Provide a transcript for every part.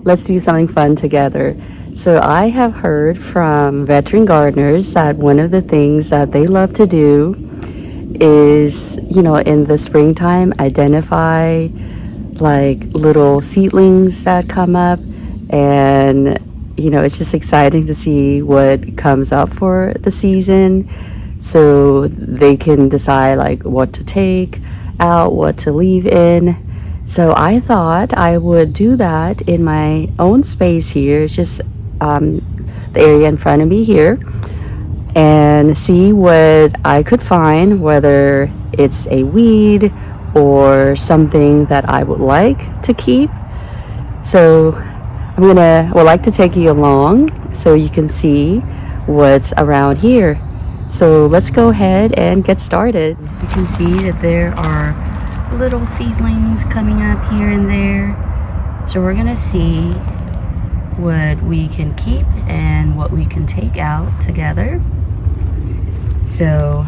let's do something fun together. So I have heard from veteran gardeners that one of the things that they love to do is, in the springtime, identify like little seedlings that come up, and it's just exciting to see what comes up for the season, so they can decide like what to take out, what to leave in. So I thought I would do that in my own space here. It's just the area in front of me here, and see what I could find, whether it's a weed or something that I would like to keep. So would like to take you along so you can see what's around here. So let's go ahead and get started. You can see that there are little seedlings coming up here and there. So we're gonna see what we can keep and what we can take out together. So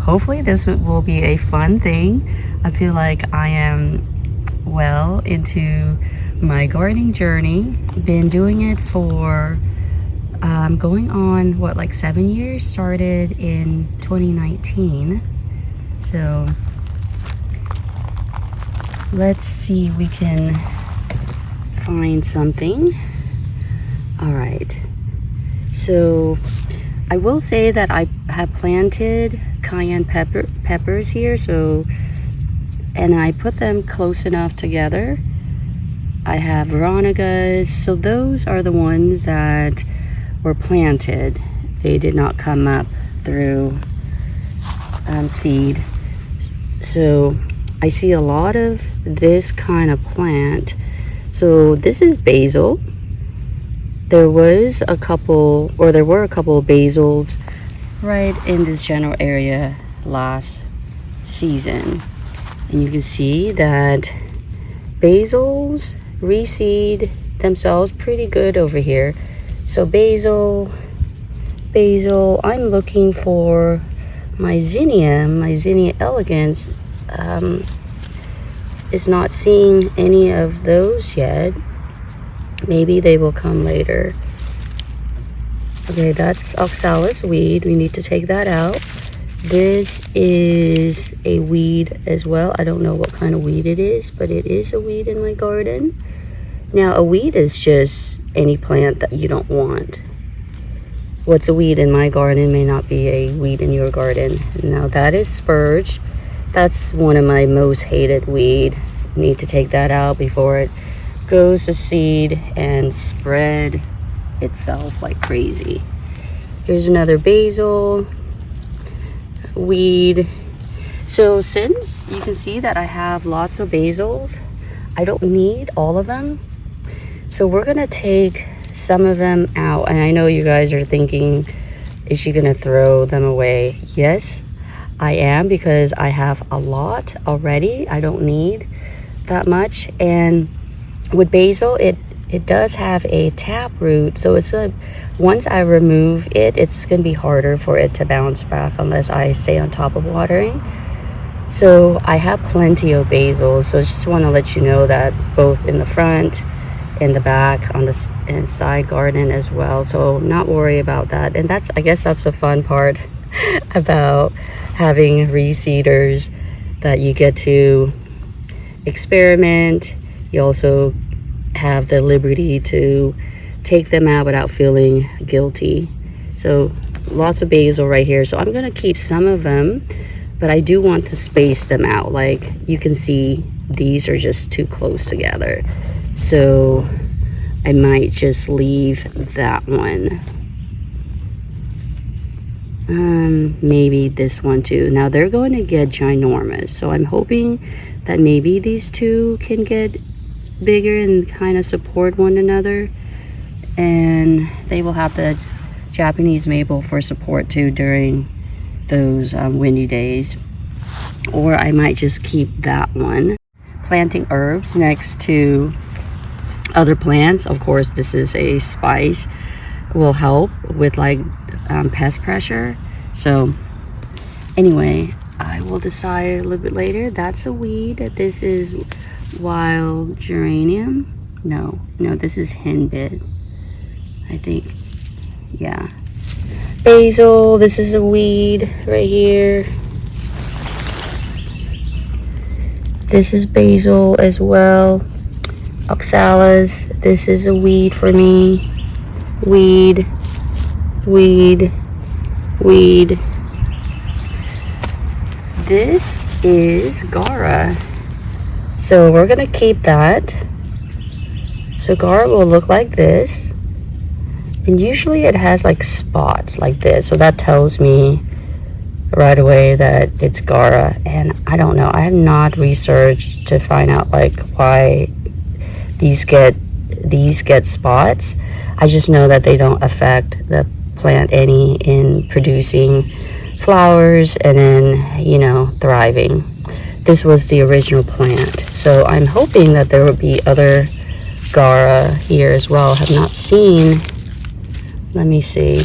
hopefully this will be a fun thing. I feel like I am well into my gardening journey. Been doing it for going on like 7 years. Started in 2019. So let's see if we can find something. All right, so I will say that I have planted cayenne peppers here, and I put them close enough together. I have Veronigas, so those are the ones that were planted. They did not come up through seed. So I see a lot of this kind of plant. So this is basil. There were a couple of basils right in this general area last season, and you can see that basils reseed themselves pretty good over here. So basil, I'm looking for my zinnia elegans. Is not seeing any of those yet. Maybe they will come later. Okay, that's oxalis weed. We need to take that out. This is a weed as well. I don't know what kind of weed it is, but it is a weed in my garden. Now, a weed is just any plant that you don't want. What's a weed in my garden may not be a weed in your garden. Now, that is spurge. That's one of my most hated weed. Need to take that out before it goes to seed and spread itself like crazy. Here's another basil weed. So since you can see that I have lots of basils, I don't need all of them. So we're gonna take some of them out. And I know you guys are thinking, is she gonna throw them away? Yes, I am, because I have a lot already. I don't need that much. And with basil, it does have a tap root, so once I remove it, it's gonna be harder for it to bounce back unless I stay on top of watering. So I have plenty of basil, so I just want to let you know that, both in the front, in the back, on the inside garden as well. So not worry about that. And I guess that's the fun part about having reseeders, that you get to experiment. You also have the liberty to take them out without feeling guilty. So lots of basil right here. So I'm going to keep some of them, but I do want to space them out. Like you can see, these are just too close together. So I might just leave that one. Maybe this one too. Now they're going to get ginormous, so I'm hoping that maybe these two can get bigger and kind of support one another, and they will have the Japanese maple for support too during those windy days. Or I might just keep that one. Planting herbs next to other plants, of course this is a spice, will help with like pest pressure. So anyway, I will decide a little bit later. That's a weed. This is wild geranium. No, this is henbit, I think. Yeah. Basil, this is a weed right here. This is basil as well. Oxalis, this is a weed for me. Weed, weed, weed. This is Gara. So we're gonna keep that. So Gara will look like this. And usually it has like spots like this. So that tells me right away that it's Gara. And I don't know. I have not researched to find out like why these get spots. I just know that they don't affect the plant any in producing flowers and then, you know, thriving. This was the original plant. So I'm hoping that there will be other Gara here as well. I have not seen. Let me see.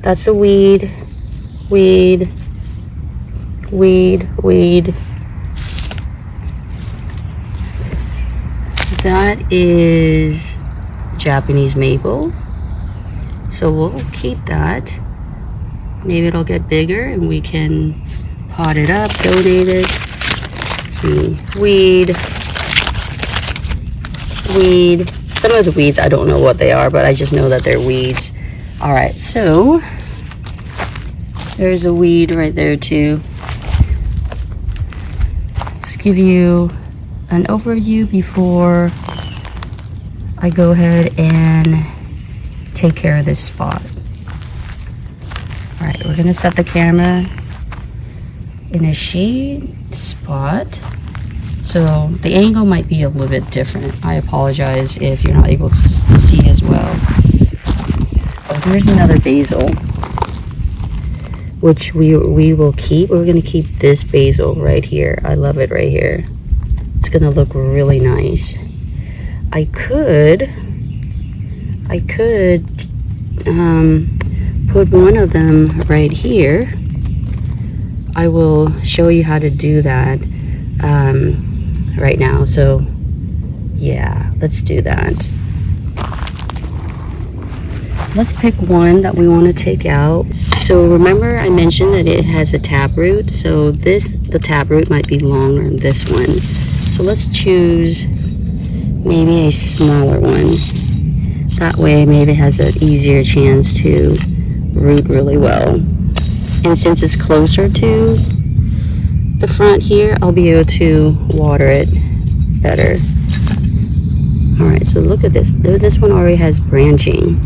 That's a weed. Weed. Weed. Weed. That is Japanese maple. So we'll keep that. Maybe it'll get bigger and we can pot it up, donate it. Let's see. Weed. Weed. Some of the weeds, I don't know what they are, but I just know that they're weeds. All right, so there's a weed right there too. Let's give you an overview before I go ahead and take care of this spot. All right, we're gonna set the camera in a shade spot. So the angle might be a little bit different. I apologize if you're not able to see as well. Oh, here's another basil, which we will keep. We're gonna keep this basil right here. I love it right here. It's gonna look really nice. I could put one of them right here. I will show you how to do that right now. So yeah, let's do that. Let's pick one that we want to take out. So remember I mentioned that it has a taproot. So the taproot might be longer than this one. So let's choose maybe a smaller one. That way maybe it has an easier chance to root really well. And since it's closer to the front here, I'll be able to water it better. All right, so look at this. This one already has branching.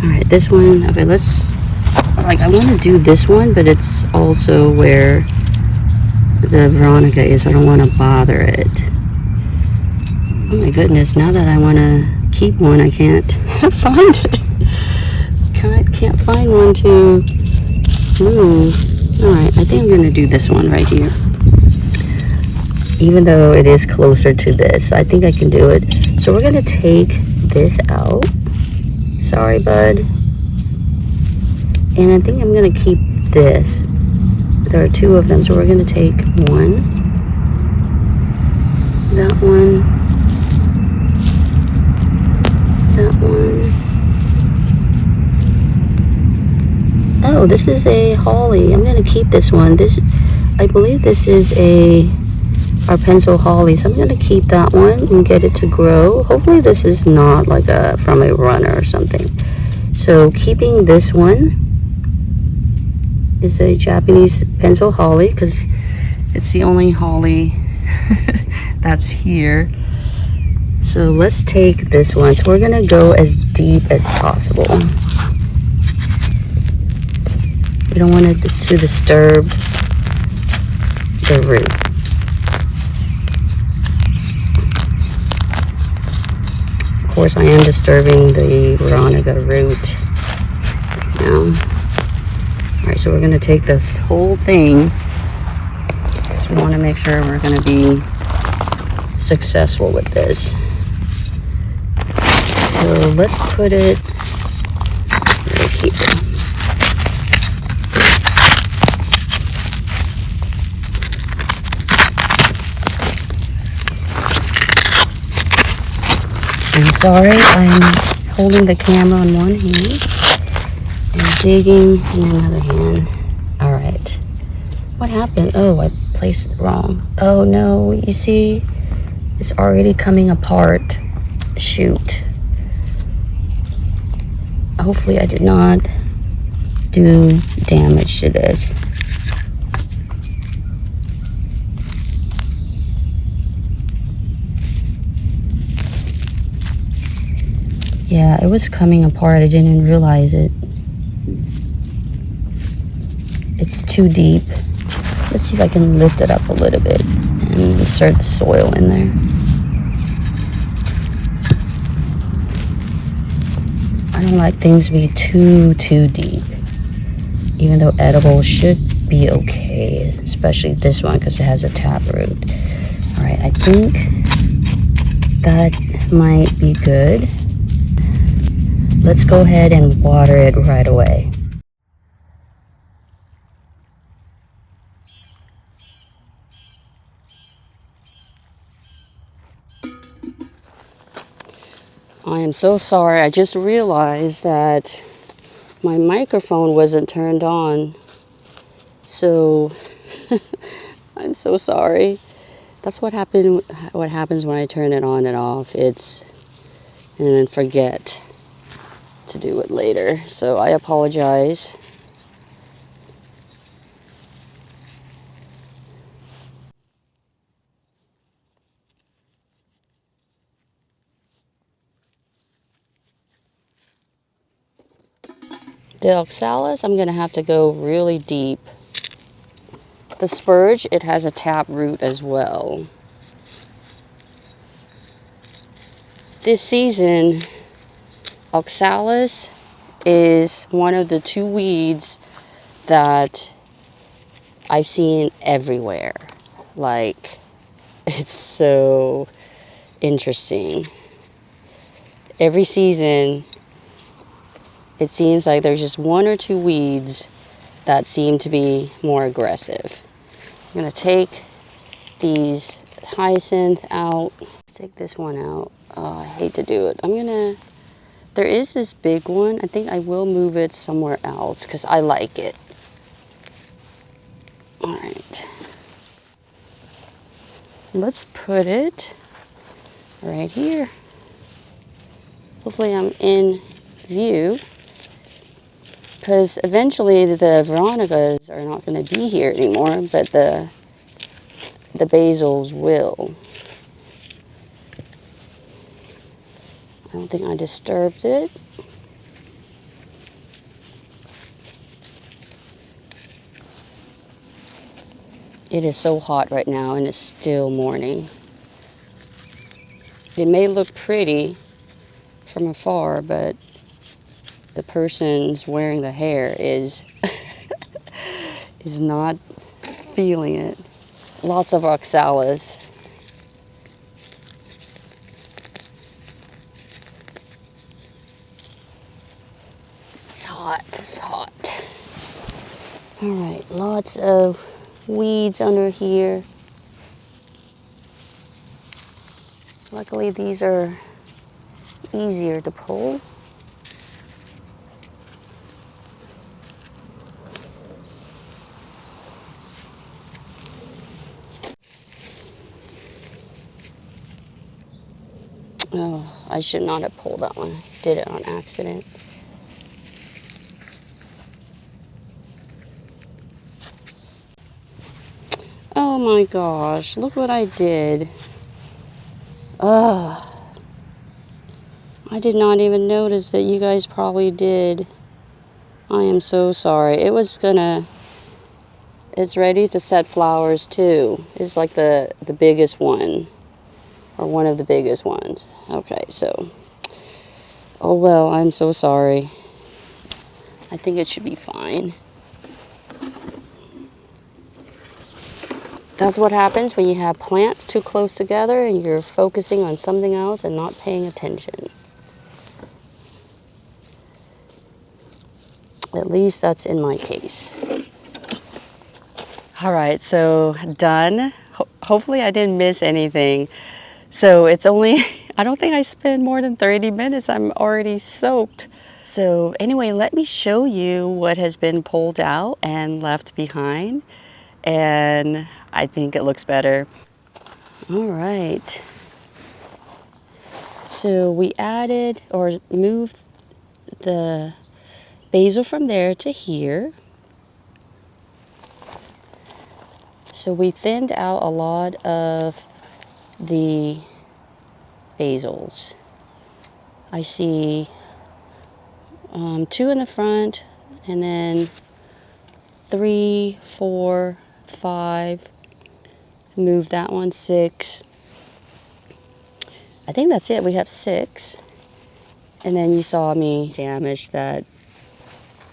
All right, this one, okay, I want to do this one, but it's also where the Veronica is. I don't want to bother it. Oh my goodness, now that I want to keep one, I can't find it. Can't find one to move. All right, I think I'm going to do this one right here. Even though it is closer to this, I think I can do it. So we're going to take this out. Sorry, bud. And I think I'm going to keep this. There are two of them, so we're going to take one. That one. That one. Oh, this is a holly. I'm going to keep this one. I believe this is our pencil holly. So I'm going to keep that one and get it to grow. Hopefully this is not like from a runner or something. So keeping this one is a Japanese pencil holly because it's the only holly that's here. So let's take this one. So we're going to go as deep as possible. We don't want it to disturb the root. Of course, I am disturbing the Veronica root now. All right, so we're going to take this whole thing. Just want to make sure we're going to be successful with this. So let's put it right here. I'm sorry, I'm holding the camera in one hand and digging in another hand. All right. What happened? Oh, I placed it wrong. Oh no, you see? It's already coming apart. Shoot. Hopefully I did not do damage to this. Yeah, it was coming apart. I didn't realize it. It's too deep. Let's see if I can lift it up a little bit and insert the soil in there. I don't like things to be too deep. Even though edible should be okay, especially this one because it has a taproot. All right, I think that might be good. Let's go ahead and water it right away. I am so sorry. I just realized that my microphone wasn't turned on. So I'm so sorry. That's what happens when I turn it on and off. And then forget to do it later. So I apologize. The oxalis, I'm going to have to go really deep. The spurge, it has a tap root as well. This season, oxalis is one of the two weeds that I've seen everywhere. Like, it's so interesting. Every season, it seems like there's just one or two weeds that seem to be more aggressive. I'm going to take these hyacinth out. Let's take this one out. Oh, I hate to do it. There is this big one. I think I will move it somewhere else because I like it. All right. Let's put it right here. Hopefully I'm in view, because eventually the Veronicas are not going to be here anymore, but the Basils will. I don't think I disturbed it. It is so hot right now and it's still morning. It may look pretty from afar, but the person's wearing the hair is not feeling it. Lots of oxalis. It's hot, it's hot. All right, lots of weeds under here. Luckily, these are easier to pull. Oh, I should not have pulled that one. I did it on accident. Oh my gosh, look what I did. Ugh. I did not even notice that. You guys probably did. I am so sorry. It's ready to set flowers too. It's like the biggest one, or one of the biggest ones. Okay, so, oh well, I'm so sorry. I think it should be fine. That's what happens when you have plants too close together and you're focusing on something else and not paying attention. At least that's in my case. All right, so done. Hopefully I didn't miss anything. So it's only I don't think I spent more than 30 minutes. I'm already soaked. So anyway, let me show you what has been pulled out and left behind. And I think it looks better. All right. So we added or moved the basil from there to here. So we thinned out a lot of the basils. I see 2 in the front, and then 3, 4, 5. Move that one, 6. I think that's it. We have 6. And then you saw me damage that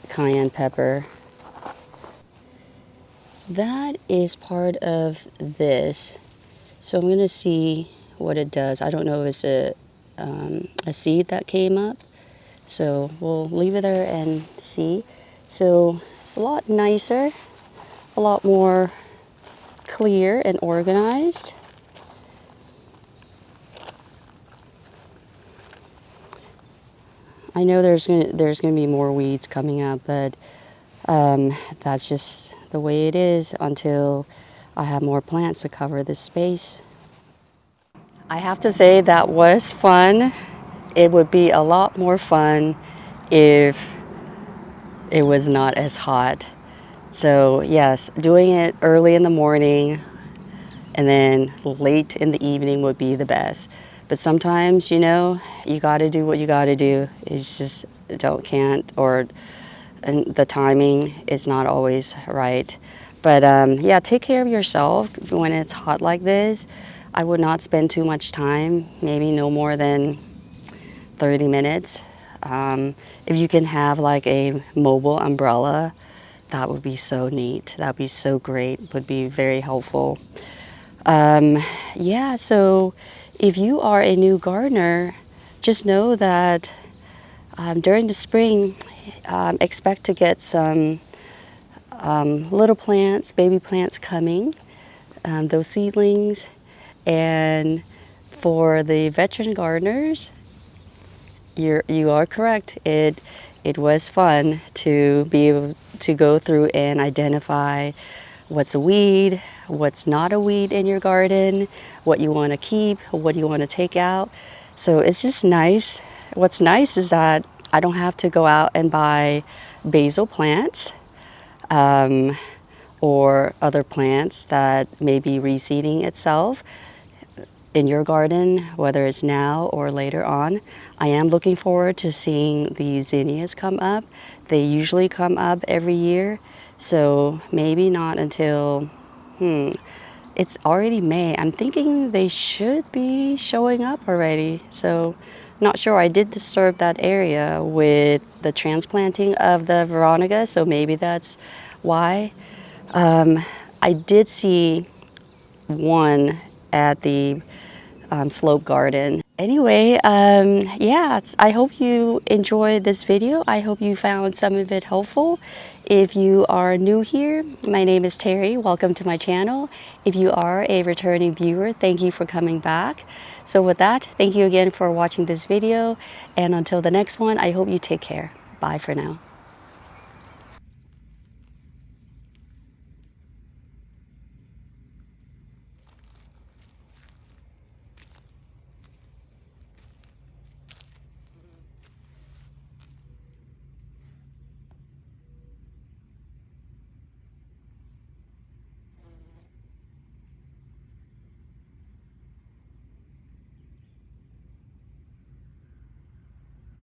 cayenne pepper. That is part of this. So I'm going to see what it does. I don't know if it's a seed that came up. So we'll leave it there and see. So it's a lot nicer, a lot more clear and organized. I know there's gonna be more weeds coming up, but that's just the way it is until I have more plants to cover this space. I have to say that was fun. It would be a lot more fun if it was not as hot. So yes, doing it early in the morning and then late in the evening would be the best. But sometimes, you know, you got to do what you got to do. It's just can't, or and the timing is not always right. But yeah, take care of yourself when it's hot like this. I would not spend too much time, maybe no more than 30 minutes. If you can have like a mobile umbrella, that would be so neat. That would be so great, would be very helpful. Yeah, so if you are a new gardener, just know that during the spring, expect to get some little plants, baby plants coming, those seedlings. And for the veteran gardeners, you are correct. It was fun to be able to go through and identify what's a weed, what's not a weed in your garden, what you want to keep, what you want to take out. So it's just nice. What's nice is that I don't have to go out and buy basil plants or other plants that may be reseeding itself in your garden, whether it's now or later on. I am looking forward to seeing the zinnias come up. They usually come up every year, so maybe not until, it's already May. I'm thinking they should be showing up already, so not sure. I did disturb that area with the transplanting of the Veronica, so maybe that's why. I did see one at the slope garden. Anyway, yeah, I hope you enjoyed this video. I hope you found some of it helpful. If you are new here, my name is Terry. Welcome to my channel. If you are a returning viewer, thank you for coming back. So with that, thank you again for watching this video. And until the next one, I hope you take care. Bye for now.